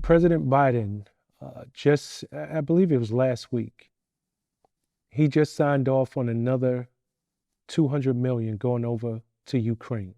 President Biden I believe it was last week, he just signed off on another 200 million going over to Ukraine.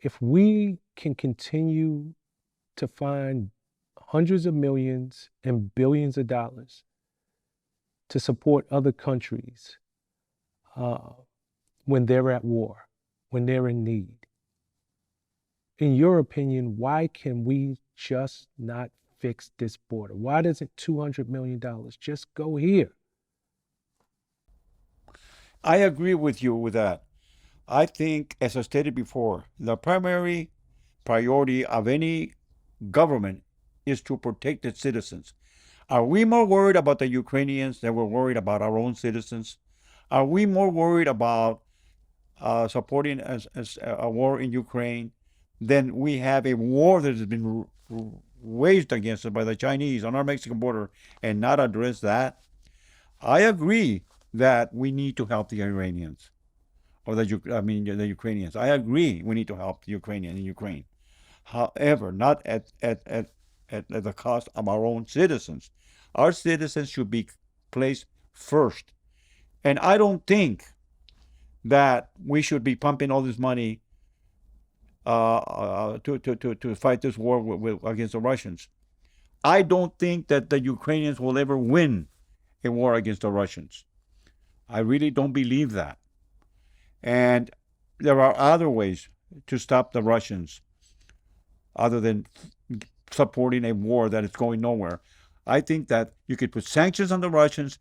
If we can continue to find hundreds of millions and billions of dollars to support other countries uh, when they're at war, when they're in need, in your opinion, why can we just not fix this border? Why doesn't $200 million just go here? I agree with you with that. I think, as I stated before, the primary priority of any government is to protect its citizens. Are we more worried about the Ukrainians than we're worried about our own citizens? Are we more worried about supporting as a war in Ukraine than we have a war that has been waged against us by the Chinese on our Mexican border and not address that? I agree that we need to help the Iranians or the Ukrainians. I agree we need to help the Ukrainian in Ukraine. However, not at the cost of our own citizens. Our citizens should be placed first. And I don't think that we should be pumping all this money to fight this war against the Russians. I don't think that the Ukrainians will ever win a war against the Russians. I really don't believe that. And there are other ways to stop the Russians other than supporting a war that is going nowhere. I think that you could put sanctions on the Russians,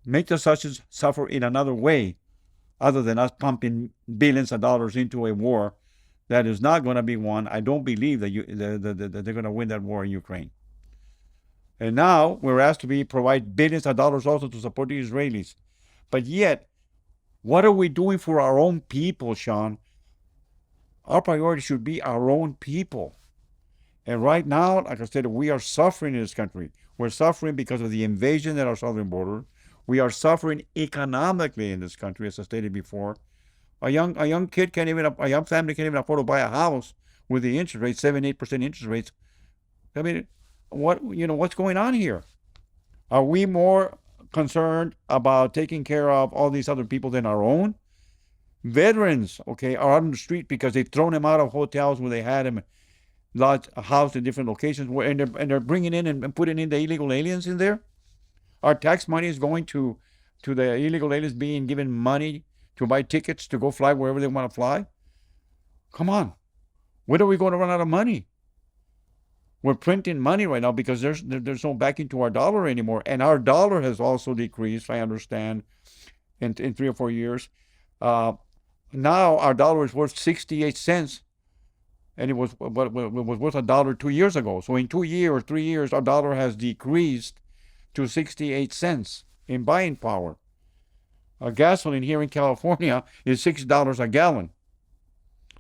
make the Russians suffer in another way, other than us pumping billions of dollars into a war that is not going to be won. I don't believe that they're going to win that war in Ukraine. And now we're asked to provide billions of dollars also to support the Israelis. But yet, what are we doing for our own people, Sean? Our priority should be our own people. And right now, like I said, we are suffering in this country. We're suffering because of the invasion at our southern border. We are suffering economically in this country, as I stated before. A young family can't even afford to buy a house with the interest rates, 7-8% interest rates. I mean, what's going on here? Are we more concerned about taking care of all these other people than our own? Veterans, okay, are on the street because they've thrown them out of hotels where they had them housed in different locations, and they're bringing in and putting in the illegal aliens in there. Our tax money is going to the illegal aliens being given money to buy tickets to go fly wherever they want to fly. Come on, when are we going to run out of money? We're printing money right now because there's no backing to our dollar anymore, and our dollar has also decreased. I understand in 3 or 4 years. Now our dollar is worth 68 cents, and it was worth $1 2 years ago. So in 2 years, 3 years, our dollar has decreased to 68 cents in buying power. Gasoline here in California is $6 a gallon.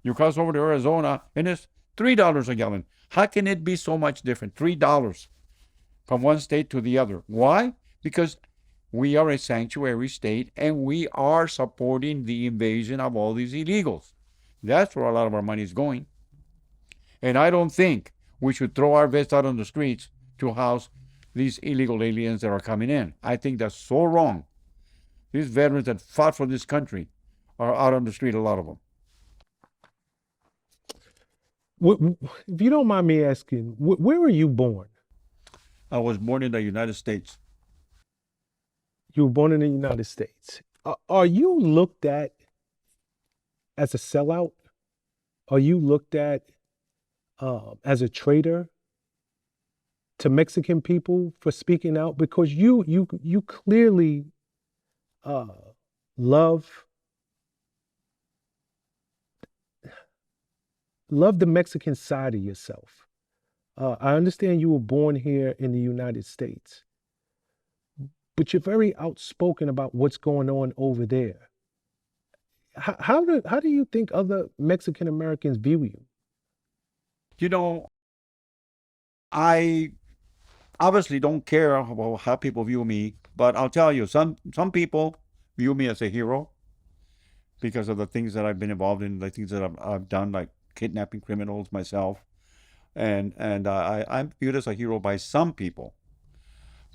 You cross over to Arizona and it's $3 a gallon. How can it be so much different? $3 from one state to the other. Why? Because we are a sanctuary state and we are supporting the invasion of all these illegals. That's where a lot of our money is going. And I don't think we should throw our vests out on the streets to house these illegal aliens that are coming in. I think that's so wrong. These veterans that fought for this country are out on the street, a lot of them. If you don't mind me asking, where were you born? I was born in the United States. You were born in the United States. Are you looked at as a sellout? Are you looked at as a traitor to Mexican people for speaking out? Because you clearly love the Mexican side of yourself. I understand you were born here in the United States, but you're very outspoken about what's going on over there. How do you think other Mexican Americans view you? You know, I obviously don't care about how people view me, but I'll tell you, some people view me as a hero because of the things that I've been involved in, the things that I've done, like kidnapping criminals myself. and I'm viewed as a hero by some people,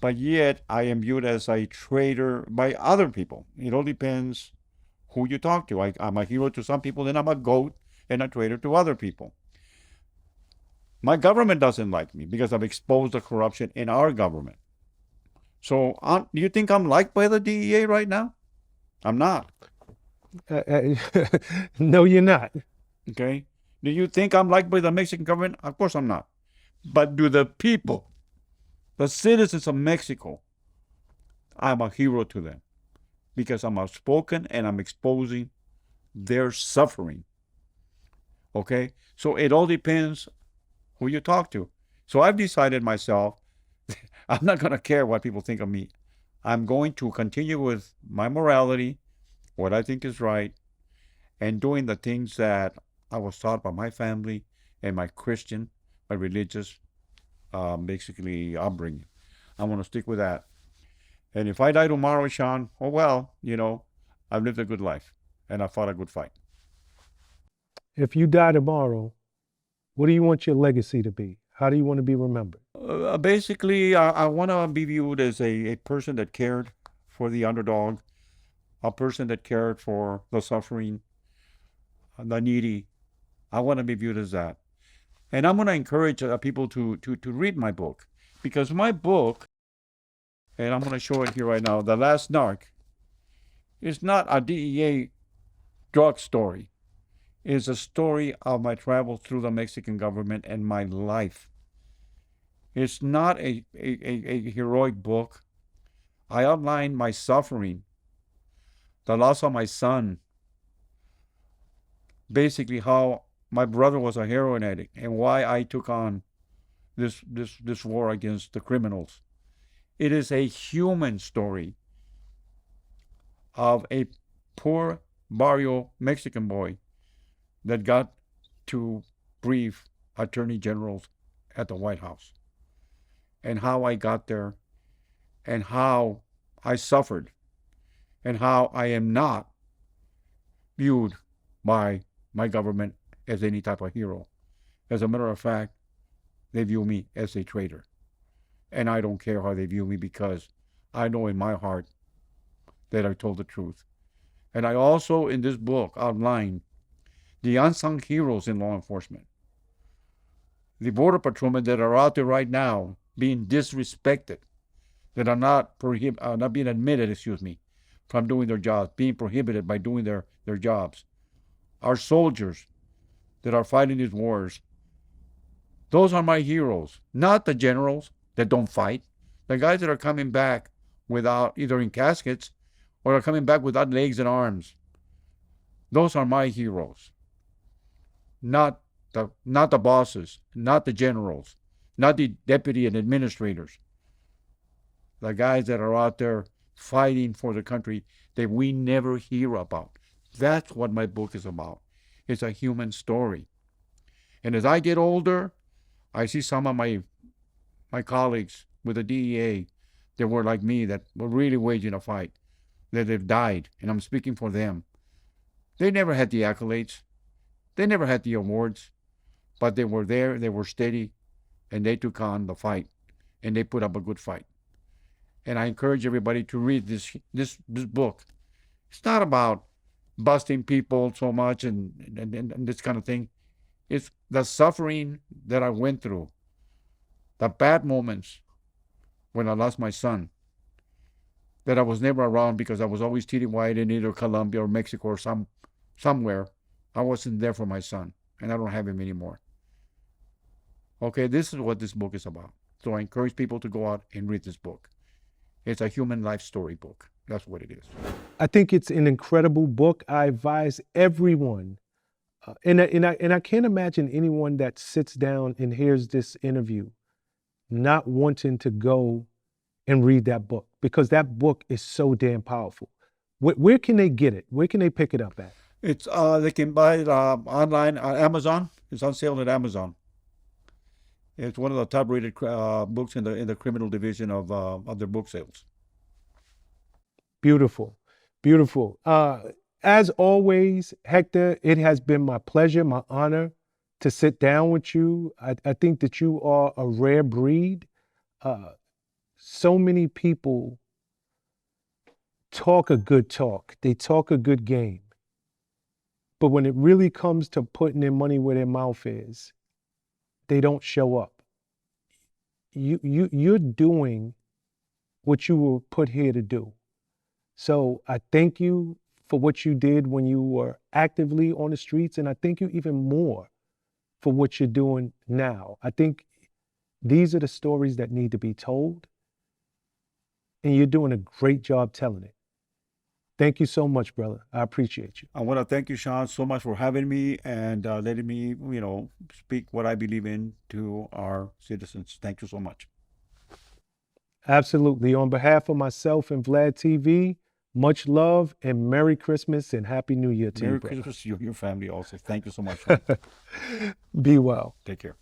but yet I am viewed as a traitor by other people. It all depends who you talk to. I'm a hero to some people, then I'm a goat and a traitor to other people. My government doesn't like me because I've exposed the corruption in our government. So, do you think I'm liked by the DEA right now? I'm not. No, you're not. Okay. Do you think I'm liked by the Mexican government? Of course I'm not. But do the people, the citizens of Mexico, I'm a hero to them because I'm outspoken and I'm exposing their suffering. Okay. So it all depends who you talk to. So I've decided myself, I'm not going to care what people think of me. I'm going to continue with my morality, what I think is right, and doing the things that I was taught by my family and my Christian, my religious, basically upbringing. I'm going to stick with that. And if I die tomorrow, Sean, oh well, I've lived a good life and I fought a good fight. If you die tomorrow, what do you want your legacy to be? How do you want to be remembered? Basically, I want to be viewed as a person that cared for the underdog, a person that cared for the suffering, the needy. I want to be viewed as that. And I'm going to encourage people to read my book, because my book, and I'm going to show it here right now, The Last Narc, is not a DEA drug story. It's a story of my travels through the Mexican government and my life. It's not a heroic book. I outline my suffering, the loss of my son, basically how my brother was a heroin addict and why I took on this war against the criminals. It is a human story of a poor barrio Mexican boy that got to brief attorney generals at the White House, and how I got there, and how I suffered, and how I am not viewed by my government as any type of hero. As a matter of fact, they view me as a traitor. And I don't care how they view me, because I know in my heart that I told the truth. And I also, in this book, outline the unsung heroes in law enforcement. The border patrolmen that are out there right now being disrespected, that are not being admitted, from doing their jobs, being prohibited by doing their jobs. Our soldiers that are fighting these wars, those are my heroes, not the generals that don't fight. The guys that are coming back without, either in caskets or are coming back without legs and arms. Those are my heroes. Not the bosses, not the generals, not the deputy and administrators. The guys that are out there fighting for the country that we never hear about. That's what my book is about. It's a human story. And as I get older, I see some of my colleagues with the DEA that were like me, that were really waging a fight, that they've died, and I'm speaking for them. They never had the accolades. They never had the awards, but they were there, they were steady, and they took on the fight, and they put up a good fight. And I encourage everybody to read this book. It's not about busting people so much and this kind of thing. It's the suffering that I went through, the bad moments when I lost my son, that I was never around because I was always TDY'd in either Colombia or Mexico or somewhere. I wasn't there for my son, and I don't have him anymore. Okay, this is what this book is about. So I encourage people to go out and read this book. It's a human life story book. That's what it is. I think it's an incredible book. I advise everyone, and I can't imagine anyone that sits down and hears this interview not wanting to go and read that book, because that book is so damn powerful. Where can they get it? Where can they pick it up at? It's they can buy it online on Amazon. It's on sale at Amazon. It's one of the top-rated books in the criminal division of their book sales. Beautiful, beautiful. As always, Hector, it has been my pleasure, my honor to sit down with you. I think that you are a rare breed. So many people talk a good talk, they talk a good game. But when it really comes to putting their money where their mouth is, they don't show up. You're doing what you were put here to do. So I thank you for what you did when you were actively on the streets, and I thank you even more for what you're doing now. I think these are the stories that need to be told, and you're doing a great job telling it. Thank you so much, brother. I appreciate you. I want to thank you, Sean, so much for having me and letting me, speak what I believe in to our citizens. Thank you so much. Absolutely. On behalf of myself and Vlad TV, much love and Merry Christmas and Happy New Year to you, Merry brother. Christmas to your family also. Thank you so much, Sean. Be well. Take care.